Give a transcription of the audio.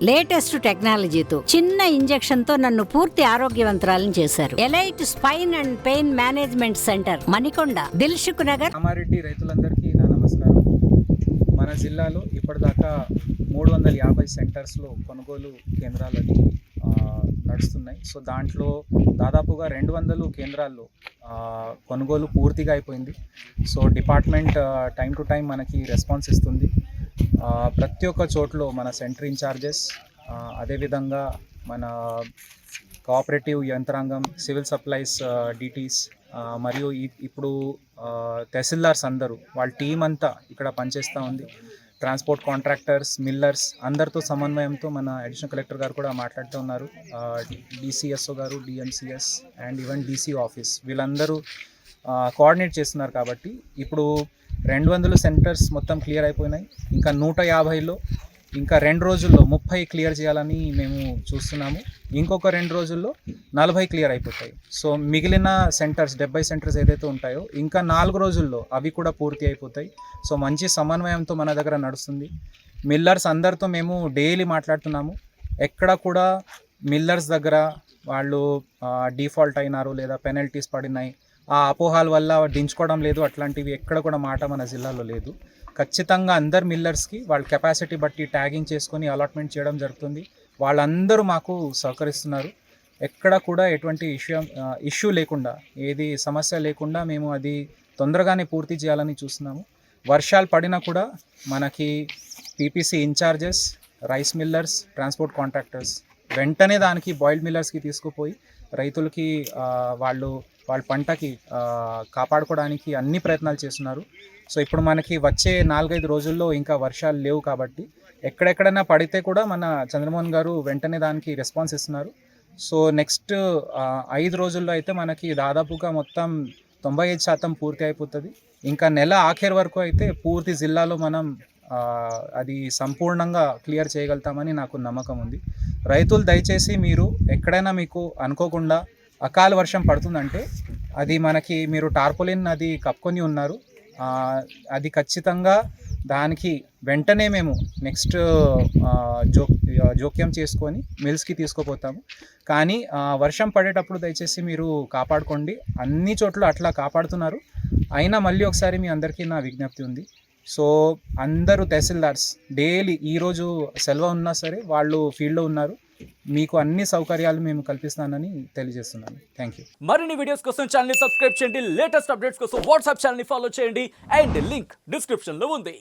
Latest టెక్నాలజీతో చిన్న injection తో నన్ను పూర్తి ఆరోగ్యవంతురాలను చేశారు. Elite spine and pain management centre, Manikonda, Dilsukh Nagar. Kamareddy రైతులందరికీ నా నమస్కారం. మన జిల్లాలో ఇప్పటిదాకా 350 సెంటర్స్లో కొనుగోలు కేంద్రాలు నడుస్తున్నాయి. సో దాంట్లో దాదాపుగా 200 కేంద్రాల్లో కొనుగోలు పూర్తిగా అయిపోయింది. So department time to time మనకి రెస్పాన్స్ ఇస్తుంది. ప్రతి ఒక్క చోట్లో మన సెంటర్ ఇన్ఛార్జెస్, అదేవిధంగా మన కోఆపరేటివ్ యంత్రాంగం, సివిల్ సప్లైస్ డిటీస్, మరియు ఇప్పుడు తహసీల్దార్స్ అందరూ వాళ్ళ టీం అంతా ఇక్కడ పనిచేస్తూ ఉంది. ట్రాన్స్పోర్ట్ కాంట్రాక్టర్స్, మిల్లర్స్ అందరితో సమన్వయంతో మన అడిషనల్ కలెక్టర్ గారు కూడా మాట్లాడుతూ ఉన్నారు. డిసిఎస్ఓ గారు, డిఎంసిఎస్ అండ్ ఈవెన్ డిసి ఆఫీస్ వీళ్ళందరూ కోఆర్డినేట్ చేస్తున్నారు. కాబట్టి ఇప్పుడు 200 సెంటర్స్ మొత్తం క్లియర్ అయిపోయినాయి. ఇంకా 150లో ఇంకా 2 రోజుల్లో 30 క్లియర్ చేయాలని మేము చూస్తున్నాము. ఇంకొక 2 రోజుల్లో 40 క్లియర్ అయిపోతాయి. సో మిగిలిన సెంటర్స్ 70 సెంటర్స్ ఏదైతే ఉంటాయో ఇంకా 4 రోజుల్లో అవి కూడా పూర్తి అయిపోతాయి. సో మంచి సమన్వయంతో మన దగ్గర నడుస్తుంది. మిల్లర్స్ అందరితో మేము డైలీ మాట్లాడుతున్నాము. ఎక్కడ కూడా మిల్లర్స్ దగ్గర వాళ్ళు డిఫాల్ట్ అయినారు లేదా పెనల్టీస్ పడినాయి, ఆ అపోహాల వల్ల దించుకోవడం లేదు, అట్లాంటివి ఎక్కడ కూడా మాట మన జిల్లాలో లేదు. ఖచ్చితంగా అందరు మిల్లర్స్కి వాళ్ళ కెపాసిటీ బట్టి ట్యాగింగ్ చేసుకొని అలాట్మెంట్ చేయడం జరుగుతుంది. వాళ్ళందరూ మాకు సహకరిస్తున్నారు. ఎక్కడ కూడా ఎటువంటి ఇష్యూ లేకుండా, ఏది సమస్య లేకుండా మేము అది తొందరగానే పూర్తి చేయాలని చూస్తున్నాము. వర్షాలు పడినా కూడా మనకి PPC in-charges, rice millers, transport contractors వెంటనే దానికి బాయిల్డ్ మిల్లర్స్కి తీసుకుపోయి రైతులకి వాళ్ళ పంటకి కాపాడుకోవడానికి అన్ని ప్రయత్నాలు చేస్తున్నారు. సో ఇప్పుడు మనకి వచ్చే 4-5 రోజుల్లో ఇంకా వర్షాలు లేవు కాబట్టి ఎక్కడెక్కడైనా పడితే కూడా మన చంద్రమోహన్ గారు వెంటనే దానికి రెస్పాన్స్ ఇస్తున్నారు. సో నెక్స్ట్ 5 రోజుల్లో అయితే మనకి దాదాపుగా మొత్తం 95% పూర్తి అయిపోతుంది. ఇంకా నెల ఆఖరి వరకు అయితే పూర్తి జిల్లాలో మనం అది సంపూర్ణంగా క్లియర్ చేయగలుగుతామని నాకు నమ్మకం ఉంది. రైతులు దయచేసి మీరు ఎక్కడైనా మీకు అనుకోకుండా అకాల వర్షం పడుతుందంటే అది మనకి మీరు టార్పోలిన్ అది కప్పుకొని ఉన్నారు, అది ఖచ్చితంగా దానికి వెంటనే మేము నెక్స్ట్ జోక్యం చేసుకొని మిల్స్కి తీసుకుపోతాము. కానీ వర్షం పడేటప్పుడు దయచేసి మీరు కాపాడుకోండి. అన్ని చోట్ల అట్లా కాపాడుతున్నారు. అయినా మళ్ళీ ఒకసారి మీ అందరికీ నా విజ్ఞప్తి ఉంది. సో అందరూ తహసీల్దార్స్ డైలీ ఈరోజు సెలవు ఉన్నా సరే వాళ్ళు ఫీల్డ్లో ఉన్నారు. మీకు అన్ని సౌకర్యాలు మేము కల్పిస్తానని తెలియజేస్తున్నాను. Thank you. మరిన్ని వీడియోస్ కోసం ఛానల్ సబ్స్క్రైబ్ చేయండి. లేటెస్ట్ అప్డేట్స్ కోసం వాట్సాప్ ఛానల్ ఫాలో చేయండి. అండ్ లింక్ డిస్క్రిప్షన్లో ఉంది.